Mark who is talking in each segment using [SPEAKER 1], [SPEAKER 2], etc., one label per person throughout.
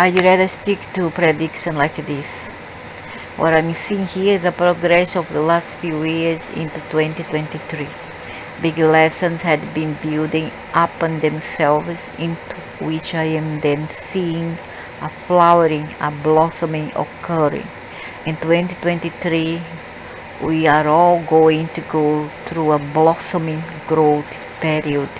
[SPEAKER 1] I rather stick to prediction like this. What I'm seeing here is the progress of the last few years into 2023. Big lessons had been building upon themselves, into which I am then seeing a flowering, a blossoming occurring. In 2023, we are all going to go through a blossoming growth period.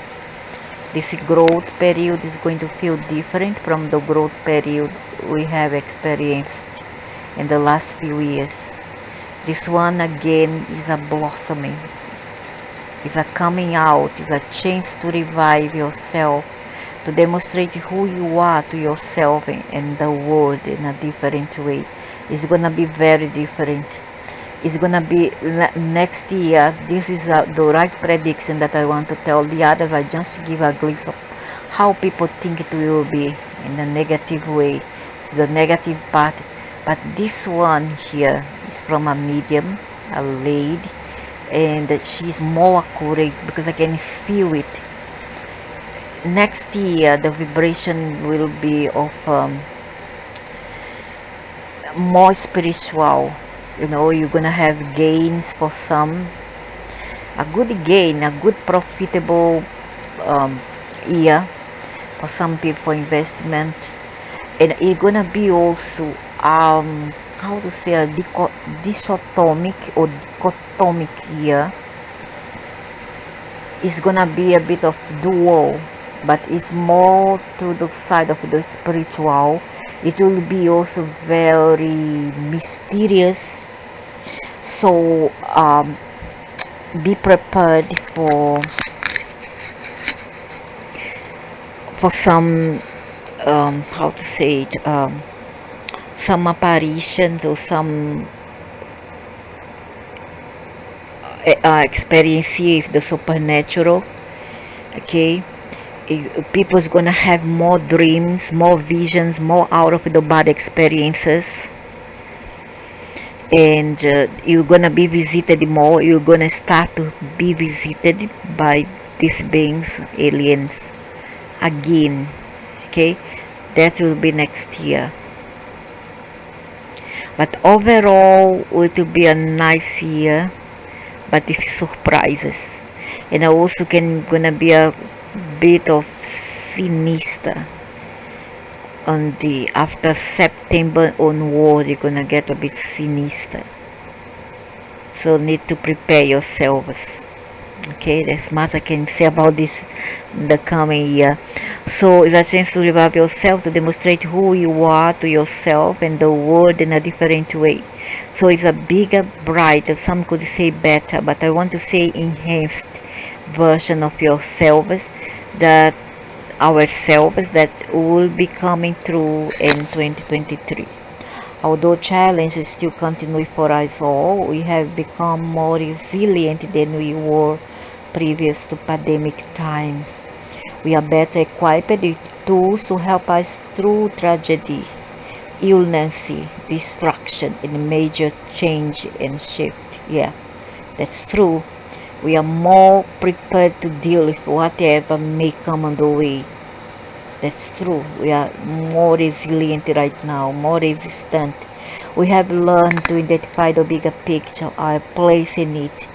[SPEAKER 1] This growth period is going to feel different from the growth periods we have experienced in the last few years. This one again is a blossoming, is a coming out, is a chance to revive yourself, to demonstrate who you are to yourself and the world in a different way. It's gonna be very different. It's gonna be next year. This is the right prediction that I want to tell. The others I just give a glimpse of how people think it will be in a negative way. It's the negative part. But this one here is from a medium, a lady, and she's more accurate because I can feel it. Next year the vibration will be of more spiritual. You're gonna have gains for some, a good gain, a good profitable year for some people for investment, and it's gonna be also how to say a dichotomic or dichotomic year. It's gonna be a bit of dual, but it's more to the side of the spiritual. It will be also very mysterious, so be prepared for some how to say it, some apparitions or some experience with the supernatural. Okay, people's gonna have more dreams, more visions, more out of the body experiences, and you're gonna be visited more. You're gonna start to be visited by these beings, aliens, again. Okay, that will be next year. But overall, it will be a nice year, but with surprises. And also gonna be a bit of sinister on the after September onward. You're gonna get a bit sinister, so need to prepare yourselves. Okay, that's much I can say about this the coming year. So it's a chance to revive yourself, to demonstrate who you are to yourself and the world in a different way. So it's a bigger, brighter, some could say better, but I want to say enhanced version of yourselves, that ourselves that will be coming through in 2023. Although challenges still continue for us all, we have become more resilient than we were previous to pandemic times. We are better equipped with tools to help us through tragedy, illness, destruction, and major change and shift. Yeah, that's true. We are more prepared to deal with whatever may come on the way. That's true. We are more resilient right now, more resistant. We have learned to identify the bigger picture, our place in it,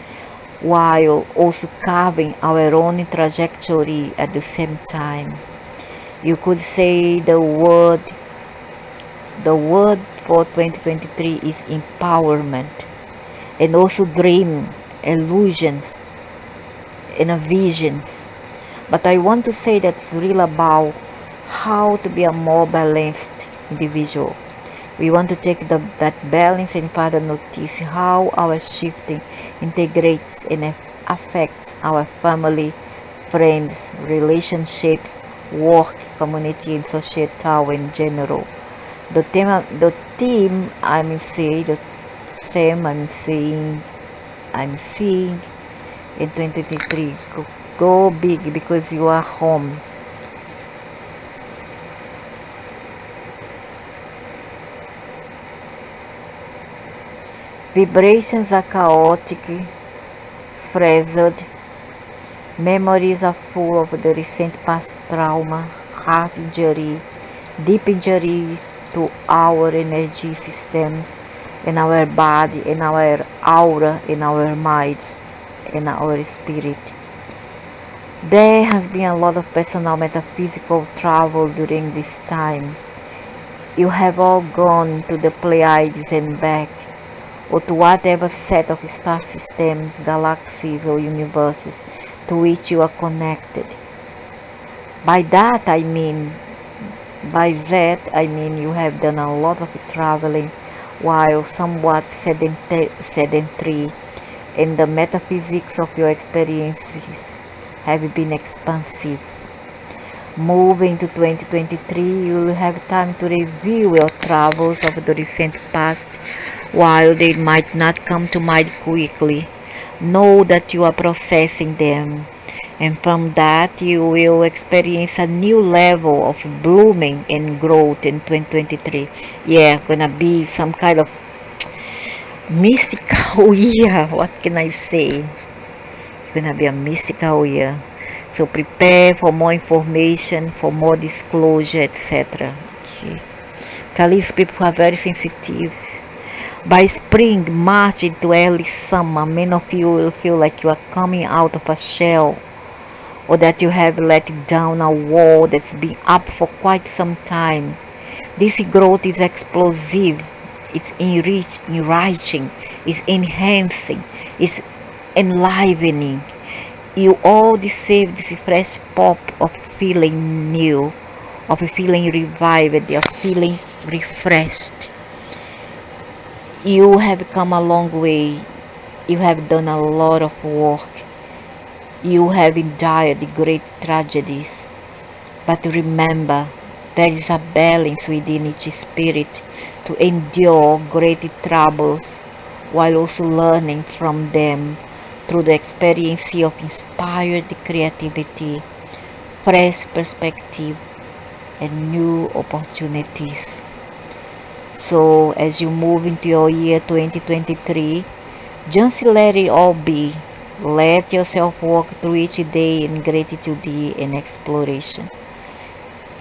[SPEAKER 1] while also carving our own trajectory at the same time. You could say the word for 2023 is empowerment, and also dream, illusions, and visions. But I want to say that's real about how to be a more balanced individual. We want to take that balance and further notice how our shifting integrates and affects our family, friends, relationships, work, community, and societal in general. The theme I'm seeing in 2023. Go big because you are home. Vibrations are chaotic, frazzled. Memories are full of the recent past trauma, heart injury, deep injury to our energy systems, in our body, in our aura, in our minds, in our spirit. There has been a lot of personal metaphysical travel during this time. You have all gone to the Pleiades and back, or to whatever set of star systems, galaxies, or universes to which you are connected. By that I mean you have done a lot of traveling while somewhat sedentary, and the metaphysics of your experiences have been expansive. Moving to 2023, you will have time to review your travels of the recent past. While they might not come to mind quickly, know that you are processing them, and from that you will experience a new level of blooming and growth in 2023. Yeah, gonna be some kind of mystical year. What can I say? It's gonna be a mystical year. So prepare for more information, for more disclosure, etc. Okay. These people are very sensitive. By spring, March into early summer, many of you will feel like you are coming out of a shell, or that you have let down a wall that's been up for quite some time. This growth is explosive, it's enriching, it's enhancing, it's enlivening. You all deserve this fresh pop of feeling new, of feeling revived, of feeling refreshed. You have come a long way. You have done a lot of work. You have endured great tragedies. But remember, there is a balance within each spirit to endure great troubles while also learning from them through the experience of inspired creativity, fresh perspective, and new opportunities. So as you move into your year 2023, just let it all be. Let yourself walk through each day in gratitude and exploration.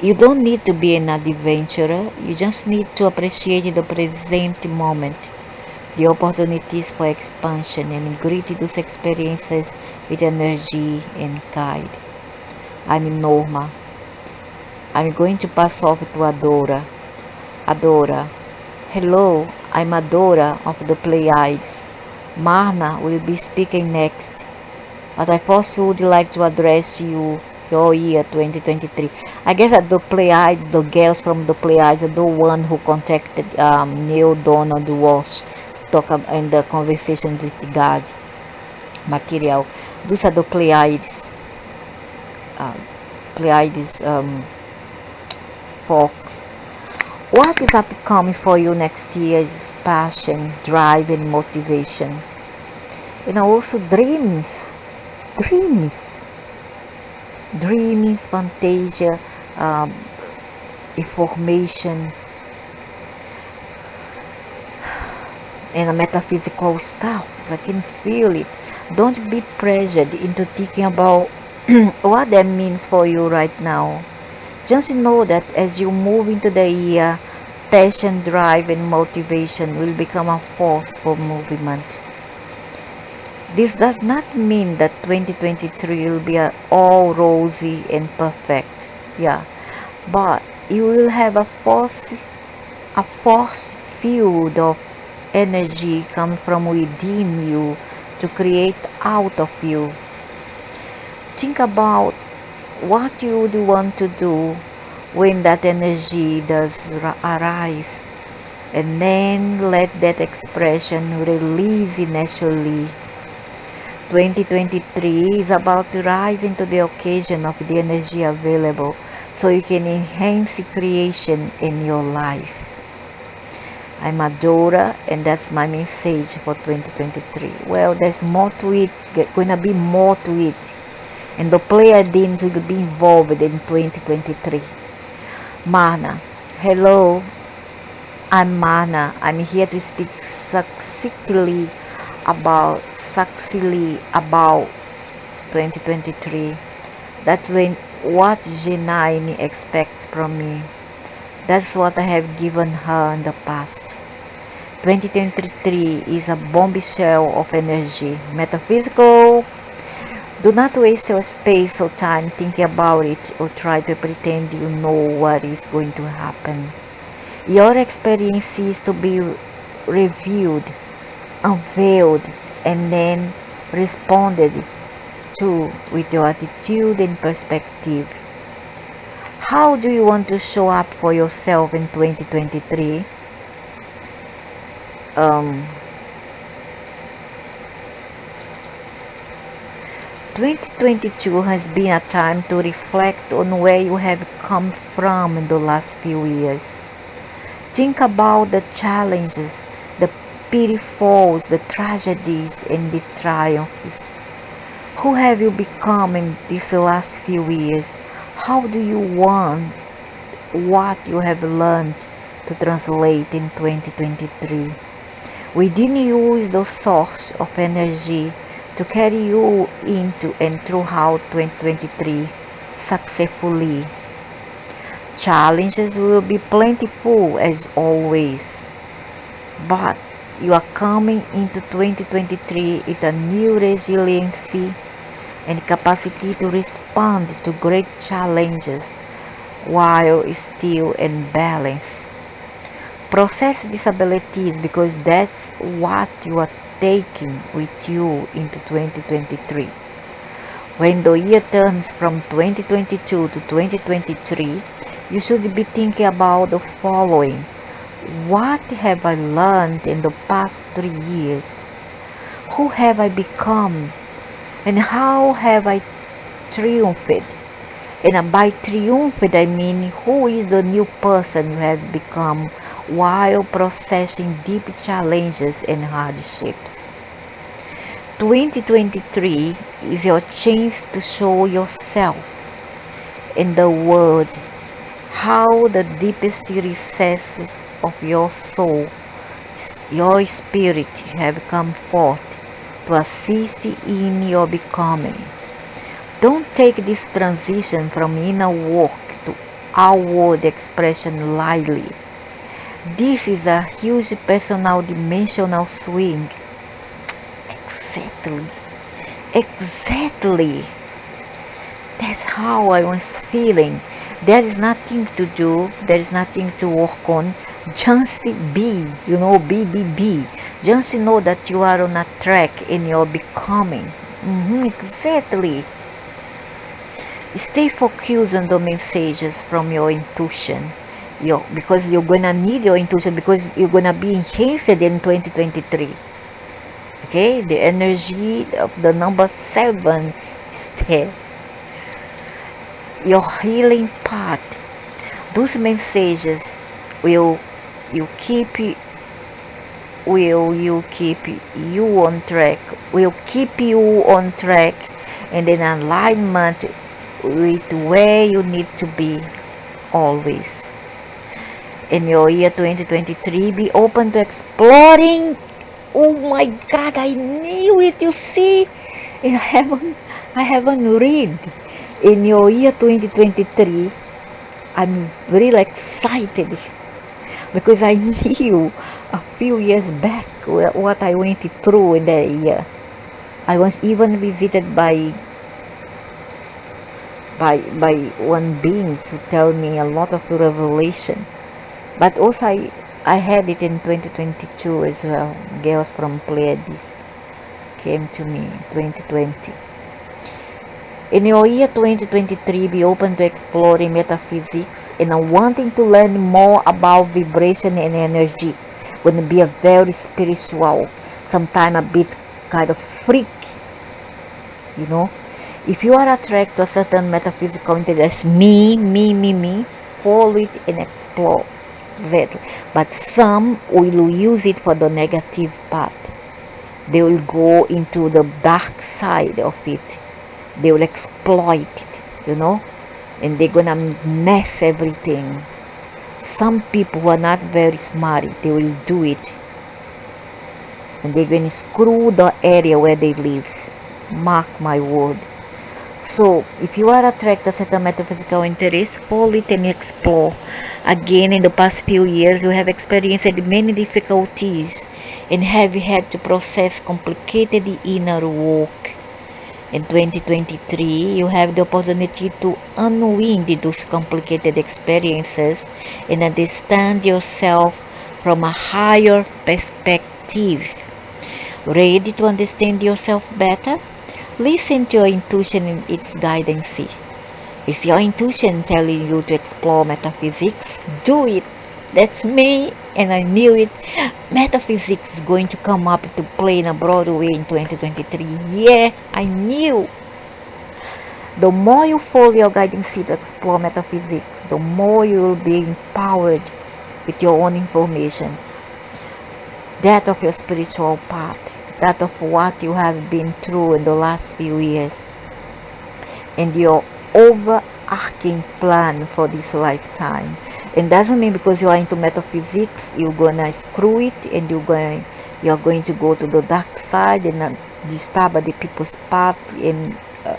[SPEAKER 1] You don't need to be an adventurer, you just need to appreciate the present moment, the opportunities for expansion, and greet those experiences with energy and guide. I'm Norma. I'm going to pass off to Adora. Adora. Hello, I'm Adora of the Pleiades. Marna will be speaking next, but I first would like to address you your year 2023. I guess that the Pleiades, the girls from the Pleiades, are the one who contacted Neil Donald Walsh talk in the conversations with God material. Those are the Pleiades. Pleiades folks. What is upcoming for you next year is passion, drive, and motivation. And also dreams, fantasia, information, and a metaphysical stuff. I can feel it. Don't be pressured into thinking about what that means for you right now. Just know that as you move into the year, passion, drive, and motivation will become a force for movement. This does not mean that 2023 will be all rosy and perfect. Yeah, but you will have a force field of energy come from within you to create out of you. Think about what you would want to do when that energy does arise, and then let that expression release naturally. 2023 is about to rise into the occasion of the energy available so you can enhance creation in your life. I'm Adora, and that's my message for 2023. Well, there's more to it, gonna be more to it, and the Pleiadians will be involved in 2023. Mana. Hello, I'm Mana. I'm here to speak succinctly about 2023. That's when what G9 expects from me. That's what I have given her in the past. 2023 is a bombshell of energy. Metaphysical. Do not waste your space or time thinking about it or try to pretend you know what is going to happen. Your experience is to be revealed, unveiled, and then responded to with your attitude and perspective. How do you want to show up for yourself in 2023? 2022 has been a time to reflect on where you have come from in the last few years. Think about the challenges, the pitfalls, the tragedies, and the triumphs. Who have you become in these last few years? How do you want what you have learned to translate in 2023? We didn't use the source of energy to carry you into and throughout 2023 successfully. Challenges will be plentiful as always, but you are coming into 2023 with a new resiliency and capacity to respond to great challenges while still in balance. Process these abilities because that's what you are taking with you into 2023. When the year turns from 2022 to 2023, you should be thinking about the following. What have I learned in the past 3 years? Who have I become? And how have I triumphed? And by triumphed, I mean who is the new person you have become while processing deep challenges and hardships. 2023 is your chance to show yourself in the world how the deepest recesses of your soul, your spirit have come forth to assist in your becoming. Don't take this transition from inner work to outward expression lightly. This is a huge personal dimensional swing. Exactly. That's how I was feeling. There is nothing to do, there is nothing to work on. Just be, be. Just know that you are on a track in your becoming. Exactly. Stay focused on the messages from your intuition. Because you're gonna need your intuition because you're gonna be enhanced in 2023. Okay, the energy of the number 7 is there. Your healing part. Those messages will keep you on track. Will keep you on track and in alignment with where you need to be always. In your year 2023, be open to exploring. Oh my God, I knew it. You see, I haven't read. In your year 2023, I'm really excited because I knew a few years back what I went through in that year. I was even visited by one beings who tell me a lot of revelation. But also I had it in 2022 as well. Girls from Pleiades came to me in 2020. In your year 2023, be open to exploring metaphysics and wanting to learn more about vibration and energy. Going to be a very spiritual, sometimes a bit kind of freak, If you are attracted to a certain metaphysical intelligence, me, follow it and explore that. But some will use it for the negative part. They will go into the dark side of it. They will exploit it, and they're gonna mess everything. Some people who are not very smart, they will do it, and they're gonna screw the area where they live. Mark my word. So, if you are attracted to certain metaphysical interest, follow it and explore. Again, in the past few years, you have experienced many difficulties and have had to process complicated inner work. In 2023, you have the opportunity to unwind those complicated experiences and understand yourself from a higher perspective. Ready to understand yourself better? Listen to your intuition and its guidance. Is your intuition telling you to explore metaphysics? Do it. That's me, and I knew it. Metaphysics is going to come up to play in a broad way in 2023. Yeah, I knew. The more you follow your guidance to explore metaphysics, the more you will be empowered with your own information. That of your spiritual path, that of what you have been through in the last few years, and your overarching plan for this lifetime. And doesn't mean because you are into metaphysics you're gonna screw it and you're going to go to the dark side and disturb the people's path in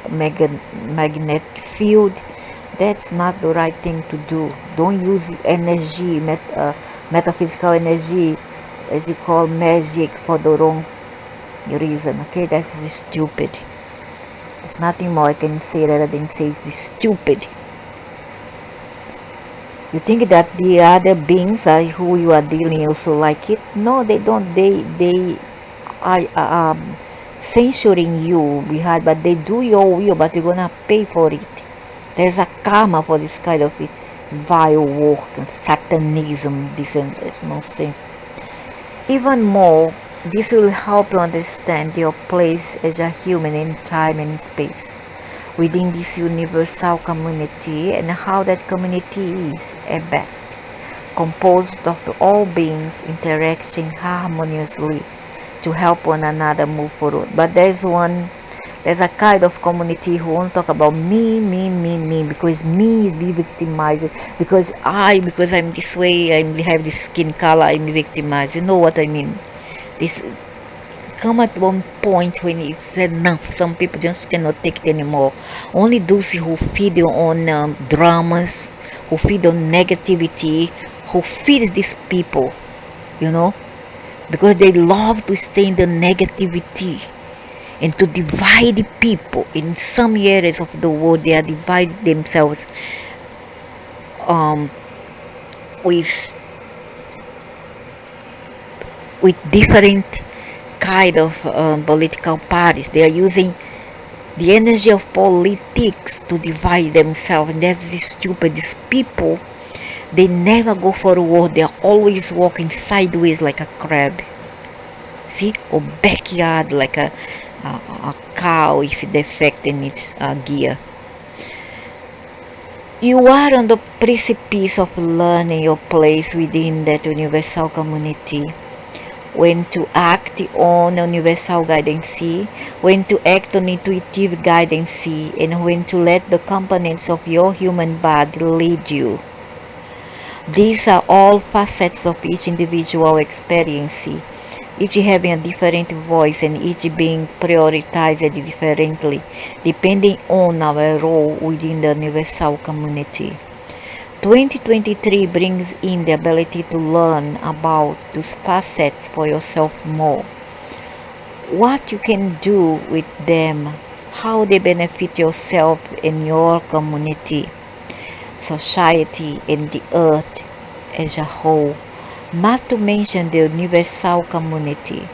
[SPEAKER 1] magnetic field. That's not the right thing to do. Don't use energy, metaphysical energy, as you call magic, for the wrong reason. Okay, that's stupid. There's nothing more I can say rather than say it's stupid. You think that the other beings are who you are dealing also like it? No, they don't. They are censuring you behind, but they do your will, but you're gonna pay for it. There's a karma for this kind of vile work and satanism. This is nonsense. Even more, this will help you understand your place as a human in time and space within this universal community and how that community is at best composed of all beings interacting harmoniously to help one another move forward. But there's a kind of community who won't talk about me, because me is be victimized, because I'm this way, I have this skin color, I'm victimized. You know what I mean? This come at one point when it's enough. Some people just cannot take it anymore. Only those who feed on dramas, who feed on negativity, who feeds these people, you know, because they love to stay in the negativity and to divide the people. In some areas of the world, they are divided themselves with different kind of political parties. They are using the energy of politics to divide themselves, and that's the stupid. These people, they never go forward. They are always walking sideways like a crab. See, or backyard like a cow if it defect in its gear. You are on the precipice of learning your place within that universal community. When to act on universal guidance, when to act on intuitive guidance, and when to let the components of your human body lead you. These are all facets of each individual experience, each having a different voice and each being prioritized differently, depending on our role within the universal community. 2023 brings in the ability to learn about those facets for yourself more. What you can do with them, how they benefit yourself and your community, society, and the earth as a whole. Not to mention the universal community.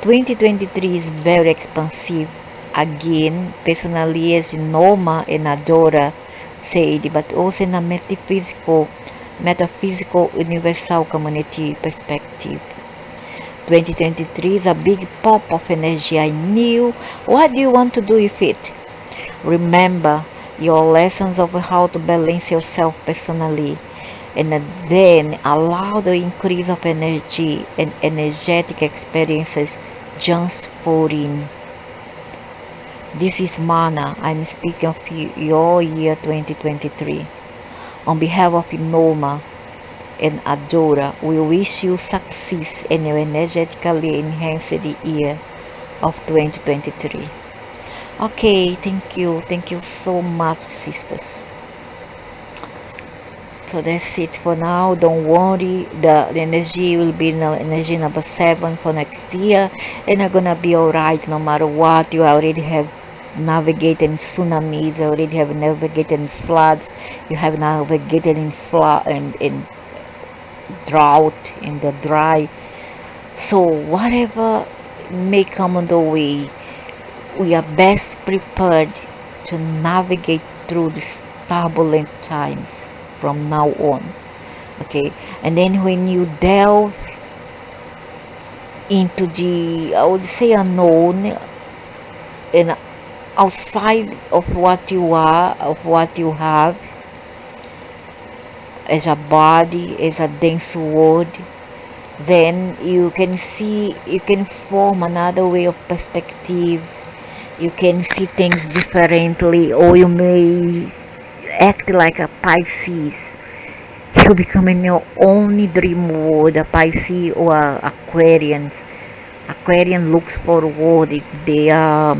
[SPEAKER 1] 2023 is very expansive. Again, personally as Norma and Adora said, but also in a metaphysical universal community perspective. 2023 is a big pop of energy. I knew. What do you want to do with it? Remember your lessons of how to balance yourself personally, and then allow the increase of energy and energetic experiences just pour in. This is Mana. I'm speaking of your year 2023. On behalf of Noma and Adora, we wish you success and you energetically enhance the year of 2023. Okay, thank you so much, sisters. So that's it for now. Don't worry, the energy will be energy number 7 for next year, and you're gonna be alright no matter what. You already have navigated tsunamis, you already have navigated in floods, you have navigated in flood and in drought, in the dry. So whatever may come on the way, we are best prepared to navigate through these turbulent times from now on. Okay, and then when you delve into the, I would say, unknown and outside of what you are, of what you have as a body, as a dense world, then you can see, you can form another way of perspective. You can see things differently, or you may act like a Pisces. You become in your own dream world, a Pisces or Aquarians. Aquarian looks forward. They are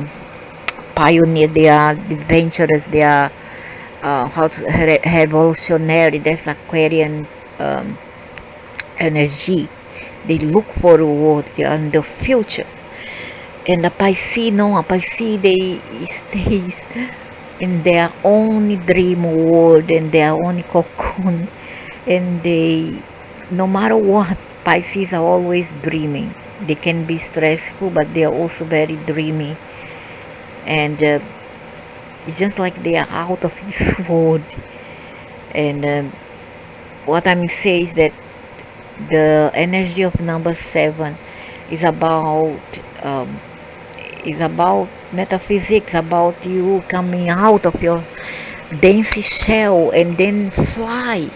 [SPEAKER 1] pioneers, they are adventurous, they are revolutionary. That's Aquarian um, energy. They look forward, they are in the future. And the Pisces, no, a Pisces, they stays in their own dream world, in their own cocoon, and they, no matter what, Pisces are always dreaming. They can be stressful, but they are also very dreamy, and it's just like they are out of this world. And what I'm saying is that the energy of number 7 is about um, is about metaphysics, about you coming out of your dense shell and then fly,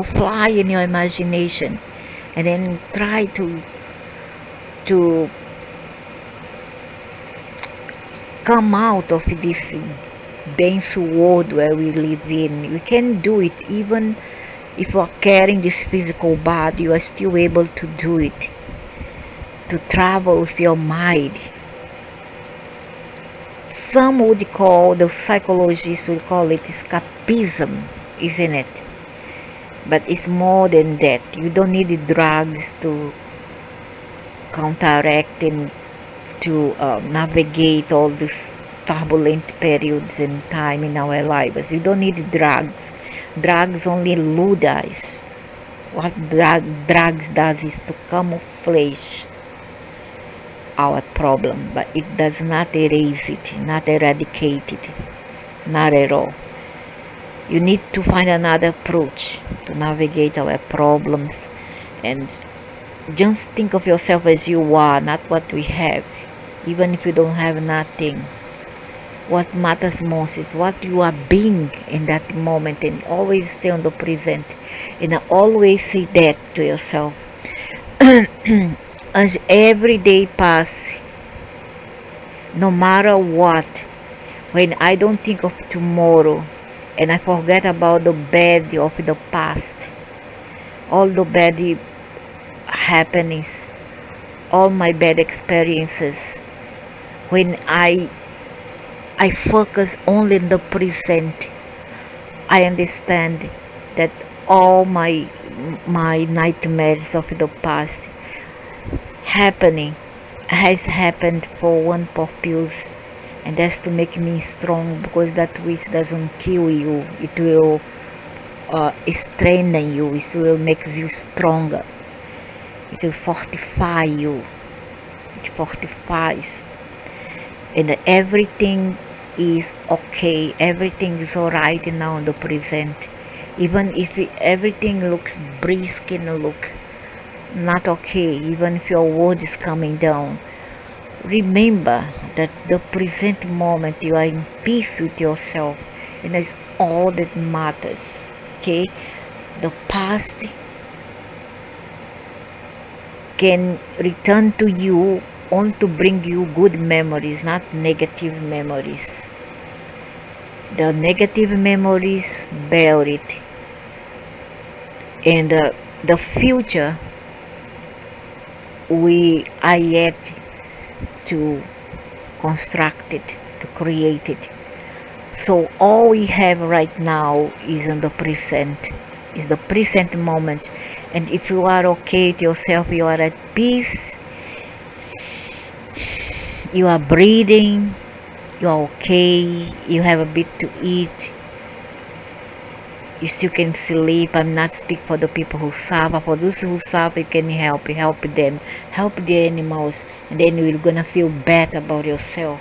[SPEAKER 1] fly in your imagination, and then try to come out of this dense world where we live in. We can do it even if you are carrying this physical body. You are still able to do it, to travel with your mind. Some would call, the psychologists would call it escapism, isn't it? But it's more than that. You don't need the drugs to counteract and to navigate all these turbulent periods in time in our lives. You don't need drugs. Drugs only elude us. What drugs does is to camouflage our problem, but it does not erase it, not eradicate it, not at all. You need to find another approach to navigate our problems, and just think of yourself as you are, not what we have. Even if you don't have nothing, what matters most is what you are being in that moment, and always stay on the present. And I always say that to yourself. As every day passes, no matter what, when I don't think of tomorrow and I forget about the bad of the past, all the bad happenings, all my bad experiences, when I focus only in the present, I understand that all my nightmares of the past has happened for one purpose, and that's to make me strong, because that which doesn't kill you, it will strengthen you, it will make you stronger, it will fortify you, it fortifies. And everything is okay, everything is alright now in the present, even if everything looks brisk and look not okay, even if your world is coming down. Remember that the present moment you are in peace with yourself, and that's all that matters. Okay, the past can return to you only to bring you good memories, not negative memories. The negative memories, bear it, and the future we are yet to construct it. to create it. So all we have right now is in the present, is the present moment. And if you are okay with yourself, you are at peace, you are breathing, you are okay, you have a bit to eat, you still can sleep. I'm not speak for the people who suffer. For those who suffer, you can help them, help the animals, and then you're gonna feel bad about yourself.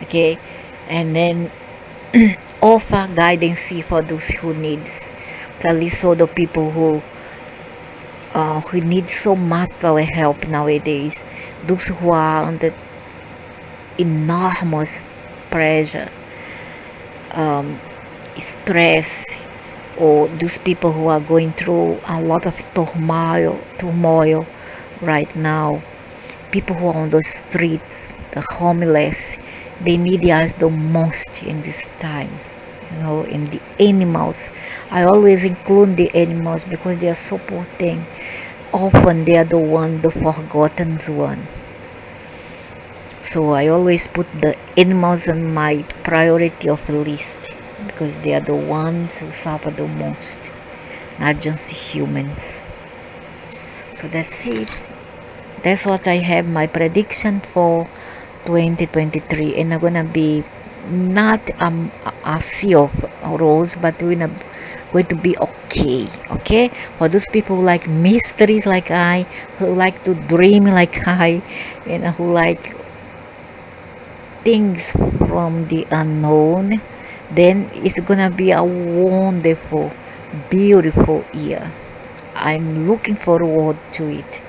[SPEAKER 1] Okay, and then offer guidance for those who needs. At least all the people who need so much our help nowadays. Those who are under enormous pressure, um, stress, or those people who are going through a lot of turmoil right now. People who are on the streets, the homeless, they need us the most in these times. In the animals. I always include the animals because they are so poor thing. Often they are the forgotten one. So I always put the animals on my priority of list because they are the ones who suffer the most, not just humans. So that's it. That's what I have my prediction for 2023, and I'm gonna be not a sea of rose, but we're going to be okay. Okay, for those people who like mysteries like I, who like to dream like I, and who like things from the unknown, then it's gonna be a wonderful, beautiful year. I'm looking forward to it.